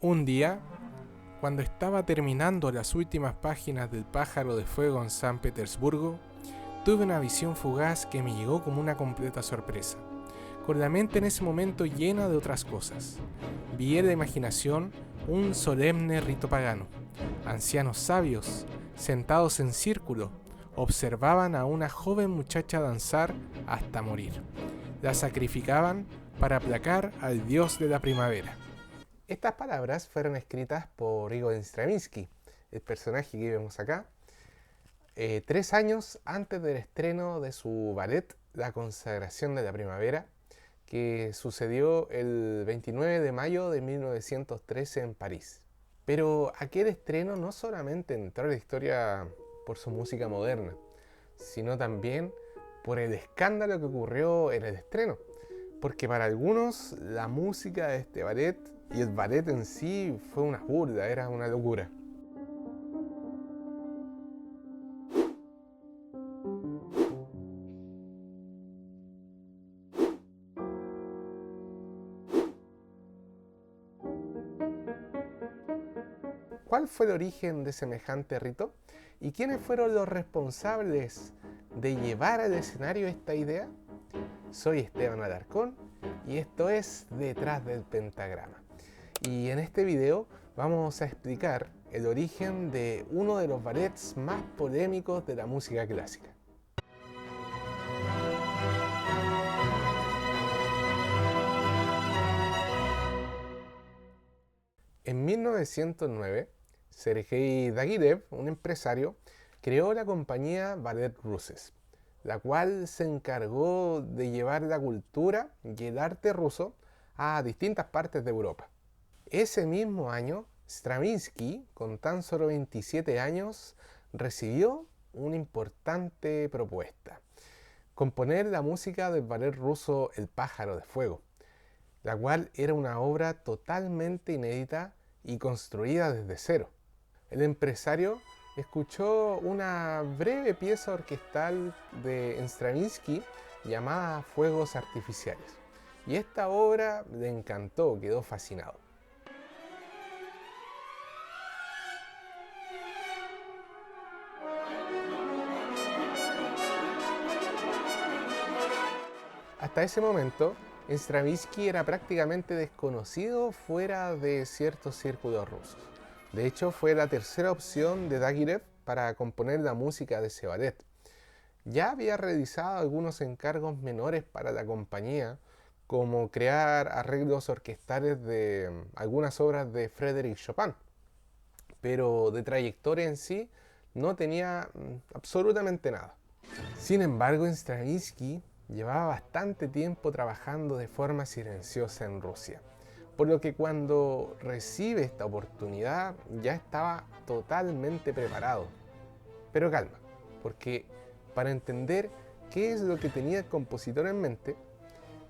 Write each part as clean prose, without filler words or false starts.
Un día, cuando estaba terminando las últimas páginas del Pájaro de Fuego en San Petersburgo, tuve una visión fugaz que me llegó como una completa sorpresa, con la mente en ese momento llena de otras cosas. Vi en la imaginación un solemne rito pagano. Ancianos sabios, sentados en círculo, observaban a una joven muchacha danzar hasta morir. La sacrificaban para aplacar al dios de la primavera. Estas palabras fueron escritas por Igor Stravinsky, el personaje que vemos acá, 3 años antes del estreno de su ballet La consagración de la primavera, que sucedió el 29 de mayo de 1913 en París. Pero aquel estreno no solamente entró a la historia por su música moderna, sino también por el escándalo que ocurrió en el estreno. Porque para algunos la música de este ballet y el ballet en sí fue una burla, era una locura. ¿Cuál fue el origen de semejante rito? ¿Y quiénes fueron los responsables de llevar al escenario esta idea? Soy Esteban Alarcón y esto es Detrás del Pentagrama. Y en este video vamos a explicar el origen de uno de los ballets más polémicos de la música clásica. En 1909, Sergei Diaghilev, un empresario, creó la compañía Ballet Russes, la cual se encargó de llevar la cultura y el arte ruso a distintas partes de Europa. Ese mismo año, Stravinsky, con tan solo 27 años, recibió una importante propuesta: componer la música del ballet ruso El Pájaro de Fuego, la cual era una obra totalmente inédita y construida desde cero. El empresario escuchó una breve pieza orquestal de Stravinsky llamada Fuegos Artificiales, y esta obra le encantó, quedó fascinado. Hasta ese momento, Stravinsky era prácticamente desconocido fuera de ciertos círculos rusos. De hecho, fue la tercera opción de Diaghilev para componer la música de ese ballet. Ya había realizado algunos encargos menores para la compañía, como crear arreglos orquestales de algunas obras de Frédéric Chopin, pero de trayectoria en sí no tenía absolutamente nada. Sin embargo, Stravinsky llevaba bastante tiempo trabajando de forma silenciosa en Rusia, por lo que cuando recibe esta oportunidad ya estaba totalmente preparado. Pero calma, porque para entender qué es lo que tenía el compositor en mente,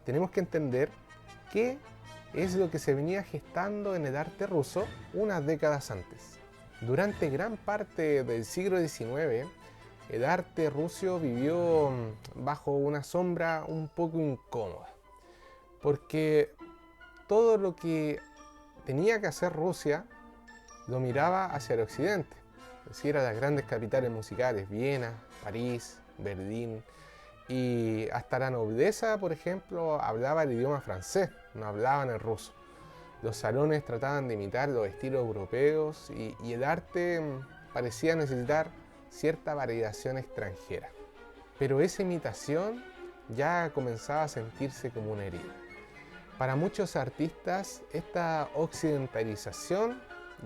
tenemos que entender qué es lo que se venía gestando en el arte ruso unas décadas antes. Durante gran parte del siglo XIX, el arte ruso vivió bajo una sombra un poco incómoda, porque todo lo que tenía que hacer Rusia lo miraba hacia el occidente, es decir, a las grandes capitales musicales, Viena, París, Berlín, y hasta la nobleza, por ejemplo, hablaba el idioma francés, no hablaban el ruso. Los salones trataban de imitar los estilos europeos y el arte parecía necesitar cierta variación extranjera. Pero esa imitación ya comenzaba a sentirse como una herida. Para muchos artistas, esta occidentalización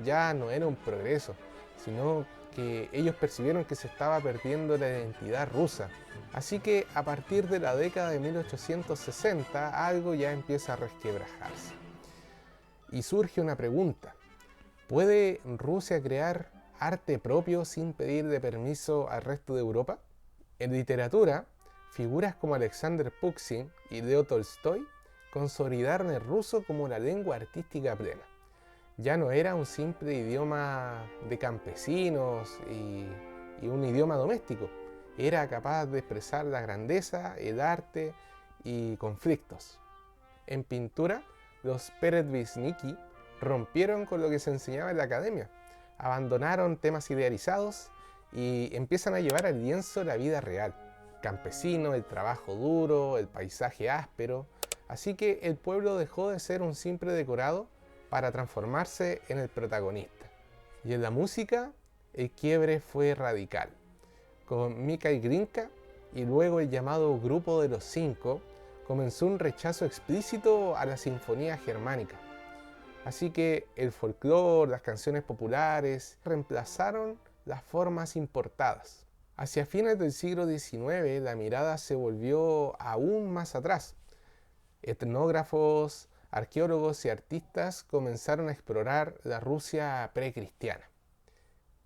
ya no era un progreso, sino que ellos percibieron que se estaba perdiendo la identidad rusa. Así que a partir de la década de 1860 algo ya empieza a resquebrajarse. Y surge una pregunta: ¿puede Rusia crear arte propio sin pedirle permiso al resto de Europa? En literatura, figuras como Alexander Pushkin y Leo Tolstoy consolidaron el ruso como la lengua artística plena. Ya no era un simple idioma de campesinos y un idioma doméstico. Era capaz de expresar la grandeza, el arte y conflictos. En pintura, los peredvishniki rompieron con lo que se enseñaba en la academia, abandonaron temas idealizados y empiezan a llevar al lienzo la vida real, campesino, el trabajo duro, el paisaje áspero, así que el pueblo dejó de ser un simple decorado para transformarse en el protagonista. Y en la música, el quiebre fue radical, con Mikhail Glinka y luego el llamado Grupo de los Cinco, comenzó un rechazo explícito a la sinfonía germánica. Así que el folclore, las canciones populares, reemplazaron las formas importadas. Hacia fines del siglo XIX, la mirada se volvió aún más atrás. Etnógrafos, arqueólogos y artistas comenzaron a explorar la Rusia precristiana.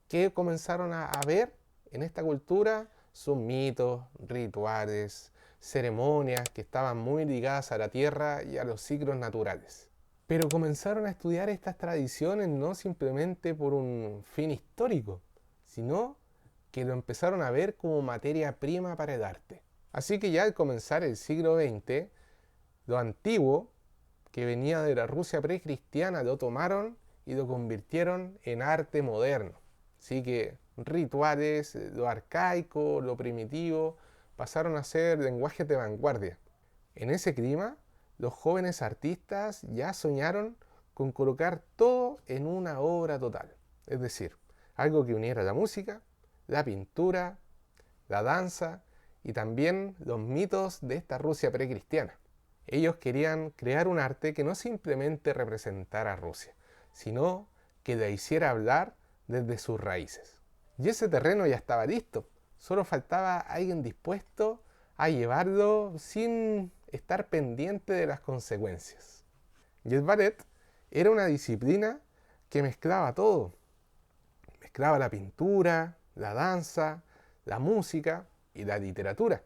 ¿Qué comenzaron a ver en esta cultura? Son mitos, rituales, ceremonias que estaban muy ligadas a la tierra y a los ciclos naturales. Pero comenzaron a estudiar estas tradiciones no simplemente por un fin histórico, sino que lo empezaron a ver como materia prima para el arte. Así que ya al comenzar el siglo XX, lo antiguo, que venía de la Rusia precristiana, lo tomaron y lo convirtieron en arte moderno. Así que rituales, lo arcaico, lo primitivo, pasaron a ser lenguajes de vanguardia. En ese clima, los jóvenes artistas ya soñaron con colocar todo en una obra total. Es decir, algo que uniera la música, la pintura, la danza y también los mitos de esta Rusia precristiana. Ellos querían crear un arte que no simplemente representara a Rusia, sino que la hiciera hablar desde sus raíces. Y ese terreno ya estaba listo, solo faltaba alguien dispuesto a llevarlo sin estar pendiente de las consecuencias. Y el ballet era una disciplina que mezclaba todo. Mezclaba la pintura, la danza, la música y la literatura.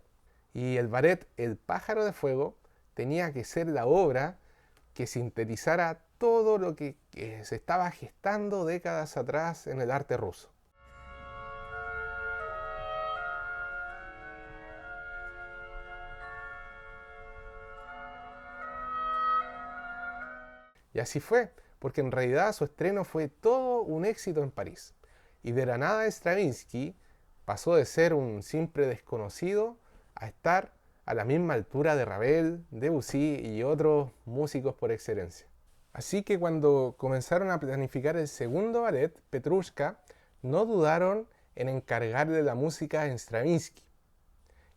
Y el ballet El pájaro de fuego tenía que ser la obra que sintetizara todo lo que se estaba gestando décadas atrás en el arte ruso. Y así fue, porque en realidad su estreno fue todo un éxito en París. Y de la nada Stravinsky pasó de ser un simple desconocido a estar a la misma altura de Ravel, Debussy y otros músicos por excelencia. Así que cuando comenzaron a planificar el segundo ballet, Petrushka, no dudaron en encargarle la música a Stravinsky.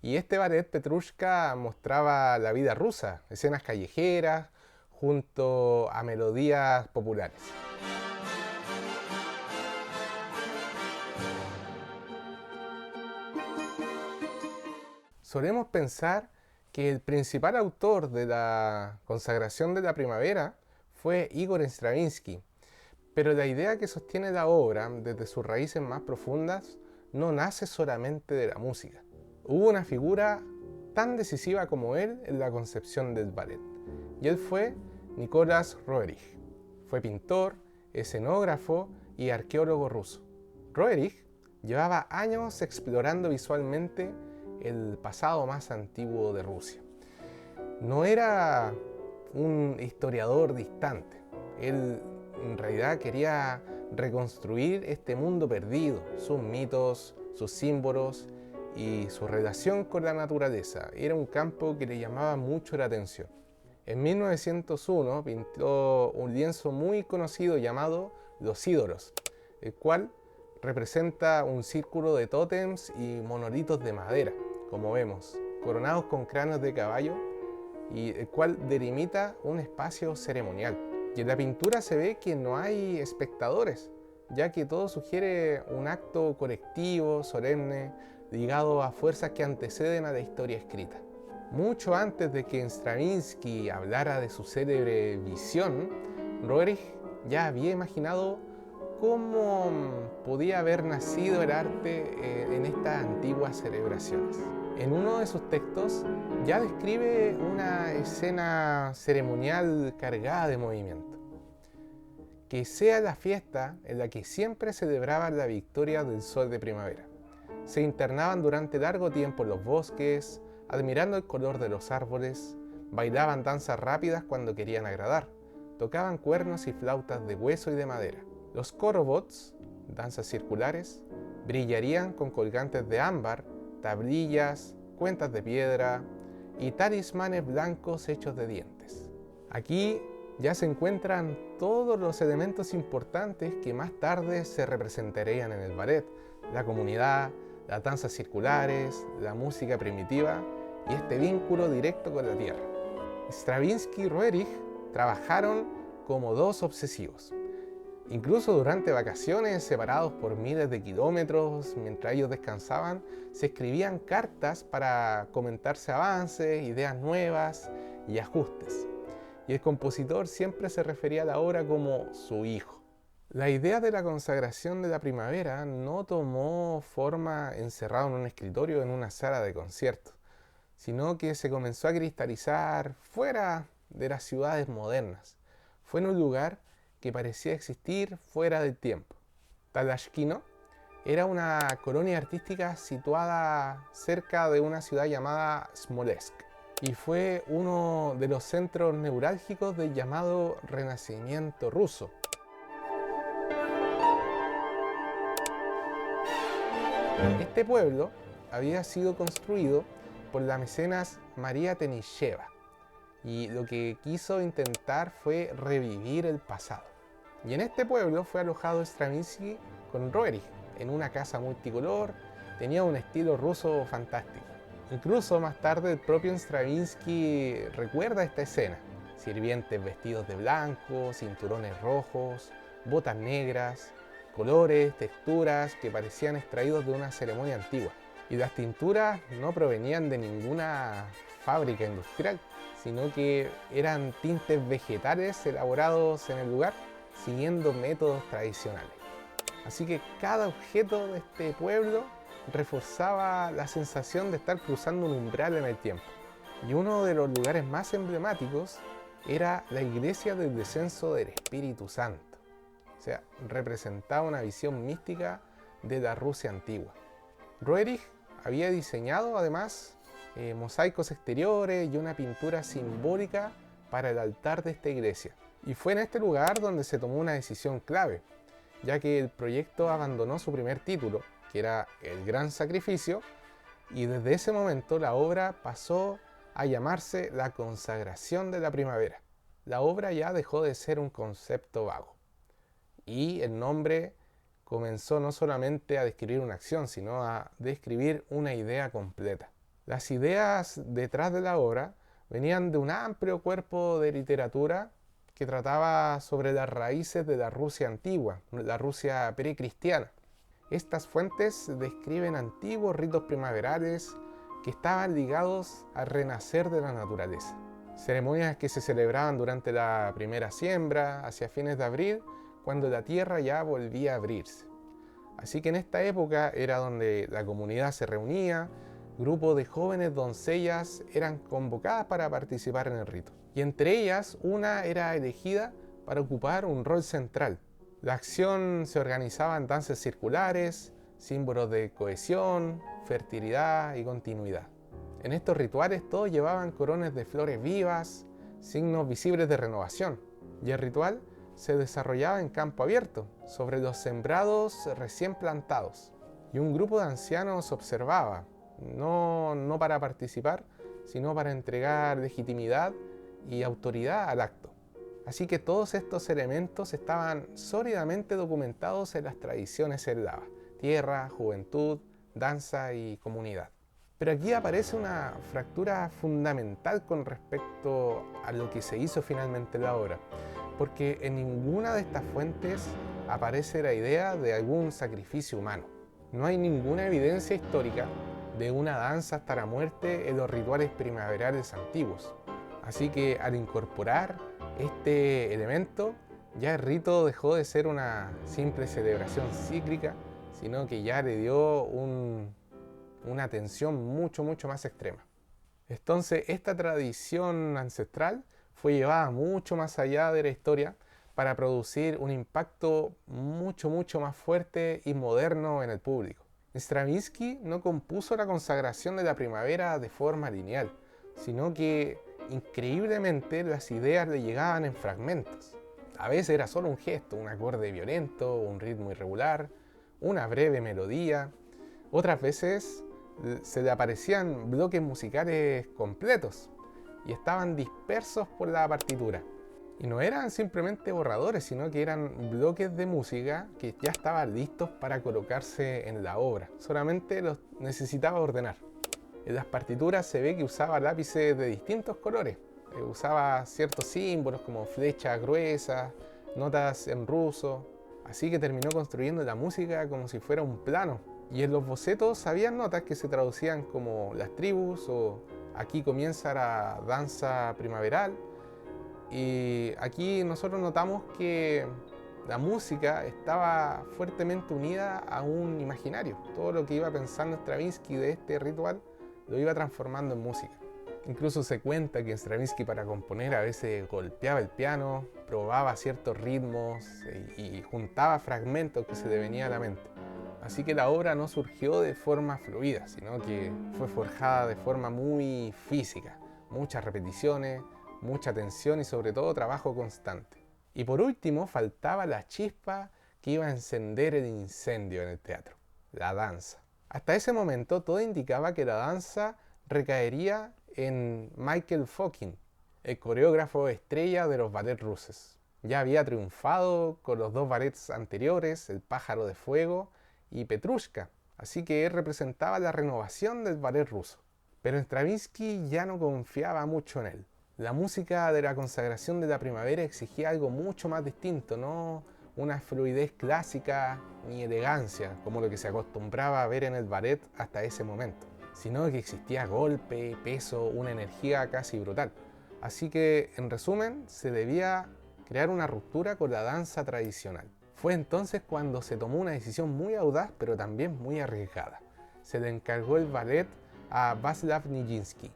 Y este ballet, Petrushka, mostraba la vida rusa, escenas callejeras, junto a melodías populares. Solemos pensar que el principal autor de la consagración de la primavera fue Igor Stravinsky, pero la idea que sostiene la obra desde sus raíces más profundas no nace solamente de la música. Hubo una figura tan decisiva como él en la concepción del ballet, y él fue Nicolás Roerich. Fue pintor, escenógrafo y arqueólogo ruso. Roerich llevaba años explorando visualmente el pasado más antiguo de Rusia. No era un historiador distante. Él en realidad quería reconstruir este mundo perdido, sus mitos, sus símbolos y su relación con la naturaleza. Era un campo que le llamaba mucho la atención. En 1901 pintó un lienzo muy conocido llamado Los ídolos, el cual representa un círculo de tótems y monolitos de madera, como vemos, coronados con cráneos de caballo, y el cual delimita un espacio ceremonial. Y en la pintura se ve que no hay espectadores, ya que todo sugiere un acto colectivo, solemne, ligado a fuerzas que anteceden a la historia escrita. Mucho antes de que Stravinsky hablara de su célebre visión, Roerich ya había imaginado cómo podía haber nacido el arte en estas antiguas celebraciones. En uno de sus textos ya describe una escena ceremonial cargada de movimiento. Que sea la fiesta en la que siempre celebraban la victoria del sol de primavera. Se internaban durante largo tiempo en los bosques, admirando el color de los árboles, bailaban danzas rápidas cuando querían agradar, tocaban cuernos y flautas de hueso y de madera. Los korobots, danzas circulares, brillarían con colgantes de ámbar, tablillas, cuentas de piedra y talismanes blancos hechos de dientes. Aquí ya se encuentran todos los elementos importantes que más tarde se representarían en el ballet: la comunidad, las danzas circulares, la música primitiva y este vínculo directo con la tierra. Stravinsky y Roerich trabajaron como dos obsesivos. Incluso durante vacaciones, separados por miles de kilómetros, mientras ellos descansaban, se escribían cartas para comentarse avances, ideas nuevas y ajustes. Y el compositor siempre se refería a la obra como su hijo. La idea de la consagración de la primavera no tomó forma encerrado en un escritorio en una sala de conciertos, sino que se comenzó a cristalizar fuera de las ciudades modernas. Fue en un lugar que parecía existir fuera del tiempo. Tadashkino era una colonia artística situada cerca de una ciudad llamada Smolensk y fue uno de los centros neurálgicos del llamado Renacimiento ruso. Este pueblo había sido construido por la mecenas María Tenisheva y lo que quiso intentar fue revivir el pasado. Y en este pueblo fue alojado Stravinsky con Roerich en una casa multicolor. Tenía un estilo ruso fantástico. Incluso más tarde el propio Stravinsky recuerda esta escena: sirvientes vestidos de blanco, cinturones rojos, botas negras, colores, texturas que parecían extraídos de una ceremonia antigua. Y las tinturas no provenían de ninguna fábrica industrial, sino que eran tintes vegetales elaborados en el lugar siguiendo métodos tradicionales. Así que cada objeto de este pueblo reforzaba la sensación de estar cruzando un umbral en el tiempo. Y uno de los lugares más emblemáticos era la iglesia del descenso del Espíritu Santo. O sea, representaba una visión mística de la Rusia antigua. Roerich había diseñado además mosaicos exteriores y una pintura simbólica para el altar de esta iglesia. Y fue en este lugar donde se tomó una decisión clave, ya que el proyecto abandonó su primer título, que era El Gran Sacrificio, y desde ese momento la obra pasó a llamarse La Consagración de la Primavera. La obra ya dejó de ser un concepto vago, y el nombre comenzó no solamente a describir una acción, sino a describir una idea completa. Las ideas detrás de la obra venían de un amplio cuerpo de literatura que trataba sobre las raíces de la Rusia antigua, la Rusia precristiana. Estas fuentes describen antiguos ritos primaverales que estaban ligados al renacer de la naturaleza. Ceremonias que se celebraban durante la primera siembra, hacia fines de abril, cuando la tierra ya volvía a abrirse. Así que en esta época era donde la comunidad se reunía, grupos de jóvenes doncellas eran convocadas para participar en el rito. Y entre ellas, una era elegida para ocupar un rol central. La acción se organizaba en danzas circulares, símbolos de cohesión, fertilidad y continuidad. En estos rituales todos llevaban coronas de flores vivas, signos visibles de renovación. Y el ritual se desarrollaba en campo abierto, sobre los sembrados recién plantados. Y un grupo de ancianos observaba, no para participar, sino para entregar legitimidad y autoridad al acto. Así que todos estos elementos estaban sólidamente documentados en las tradiciones eslavas: tierra, juventud, danza y comunidad. Pero aquí aparece una fractura fundamental con respecto a lo que se hizo finalmente en la obra, porque en ninguna de estas fuentes aparece la idea de algún sacrificio humano. No hay ninguna evidencia histórica de una danza hasta la muerte en los rituales primaverales antiguos. Así que al incorporar este elemento, ya el rito dejó de ser una simple celebración cíclica, sino que ya le dio una atención mucho más extrema. Entonces, esta tradición ancestral fue llevada mucho más allá de la historia para producir un impacto mucho más fuerte y moderno en el público. Stravinsky no compuso la consagración de la primavera de forma lineal, sino que Increíblemente, las ideas le llegaban en fragmentos. A veces era solo un gesto, un acorde violento, un ritmo irregular, una breve melodía. Otras veces se le aparecían bloques musicales completos y estaban dispersos por la partitura. Y no eran simplemente borradores, sino que eran bloques de música que ya estaban listos para colocarse en la obra. Solamente los necesitaba ordenar. En las partituras se ve que usaba lápices de distintos colores. Usaba ciertos símbolos como flechas gruesas, notas en ruso. Así que terminó construyendo la música como si fuera un plano. Y en los bocetos había notas que se traducían como las tribus o aquí comienza la danza primaveral. Y aquí nosotros notamos que la música estaba fuertemente unida a un imaginario. Todo lo que iba pensando Stravinsky de este ritual lo iba transformando en música. Incluso se cuenta que Stravinsky para componer a veces golpeaba el piano, probaba ciertos ritmos y juntaba fragmentos que se le venían a la mente. Así que la obra no surgió de forma fluida, sino que fue forjada de forma muy física. Muchas repeticiones, mucha tensión y sobre todo trabajo constante. Y por último faltaba la chispa que iba a encender el incendio en el teatro, la danza. Hasta ese momento todo indicaba que la danza recaería en Michael Fokin, el coreógrafo estrella de los ballets rusos. Ya había triunfado con los dos ballets anteriores, El pájaro de fuego y Petrushka, así que él representaba la renovación del ballet ruso. Pero Stravinsky ya no confiaba mucho en él. La música de la consagración de la primavera exigía algo mucho más distinto, no una fluidez clásica ni elegancia como lo que se acostumbraba a ver en el ballet hasta ese momento, sino que existía golpe, peso, una energía casi brutal. Así que, en resumen, se debía crear una ruptura con la danza tradicional. Fue entonces cuando se tomó una decisión muy audaz, pero también muy arriesgada. Se le encargó el ballet a Václav Nijinsky,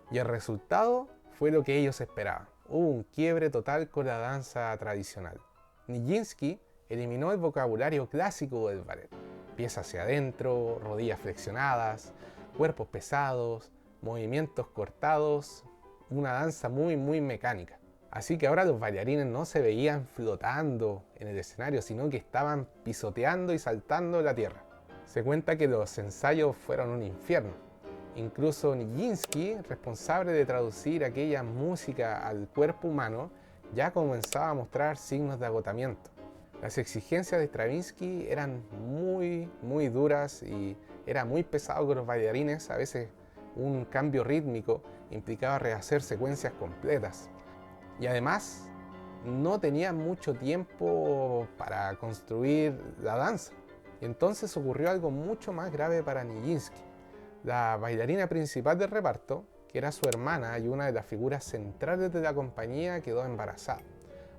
y el resultado fue lo que ellos esperaban. Hubo un quiebre total con la danza tradicional. Nijinsky eliminó el vocabulario clásico del ballet. Pies hacia adentro, rodillas flexionadas, cuerpos pesados, movimientos cortados, una danza muy mecánica. Así que ahora los bailarines no se veían flotando en el escenario, sino que estaban pisoteando y saltando la tierra. Se cuenta que los ensayos fueron un infierno. Incluso Nijinsky, responsable de traducir aquella música al cuerpo humano, ya comenzaba a mostrar signos de agotamiento. Las exigencias de Stravinsky eran muy duras y era muy pesado con los bailarines. A veces un cambio rítmico implicaba rehacer secuencias completas. Y además no tenía mucho tiempo para construir la danza. Y entonces ocurrió algo mucho más grave para Nijinsky. La bailarina principal del reparto, que era su hermana y una de las figuras centrales de la compañía, quedó embarazada.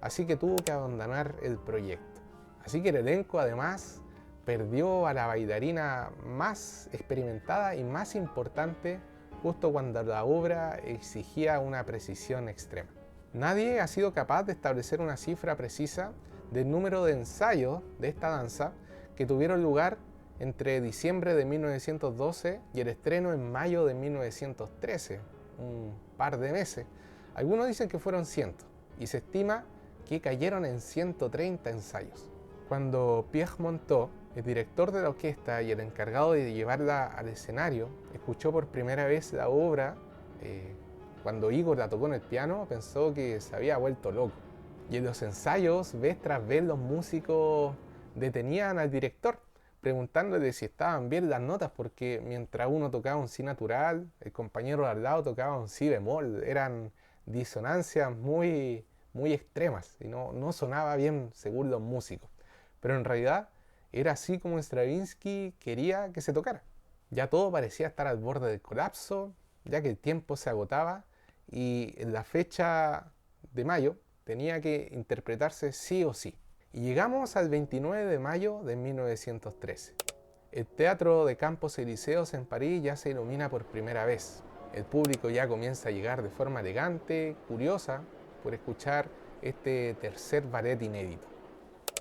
Así que tuvo que abandonar el proyecto. Así que el elenco además perdió a la bailarina más experimentada y más importante justo cuando la obra exigía una precisión extrema. Nadie ha sido capaz de establecer una cifra precisa del número de ensayos de esta danza que tuvieron lugar entre diciembre de 1912 y el estreno en mayo de 1913, un par de meses. Algunos dicen que fueron 100 y se estima que cayeron en 130 ensayos. Cuando Pierre Monteux, el director de la orquesta y el encargado de llevarla al escenario, escuchó por primera vez la obra, cuando Igor la tocó en el piano, pensó que se había vuelto loco. Y en los ensayos, vez tras vez, los músicos detenían al director, preguntándole si estaban bien las notas, porque mientras uno tocaba un si natural, el compañero de al lado tocaba un si bemol. Eran disonancias muy extremas y no sonaba bien según los músicos. Pero en realidad era así como Stravinsky quería que se tocara. Ya todo parecía estar al borde del colapso, ya que el tiempo se agotaba y en la fecha de mayo tenía que interpretarse sí o sí. Y llegamos al 29 de mayo de 1913. El Teatro de Campos Elíseos en París ya se ilumina por primera vez. El público ya comienza a llegar de forma elegante, curiosa, por escuchar este tercer ballet inédito.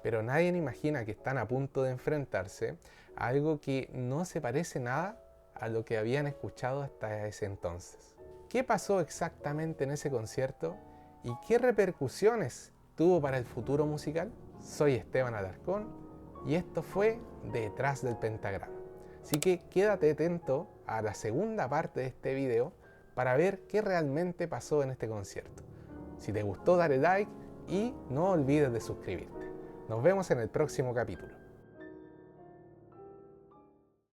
Pero nadie imagina que están a punto de enfrentarse a algo que no se parece nada a lo que habían escuchado hasta ese entonces. ¿Qué pasó exactamente en ese concierto y qué repercusiones tuvo para el futuro musical? Soy Esteban Alarcón y esto fue Detrás del Pentagrama. Así que quédate atento a la segunda parte de este video para ver qué realmente pasó en este concierto. Si te gustó, dale like y no olvides de suscribirte. Nos vemos en el próximo capítulo.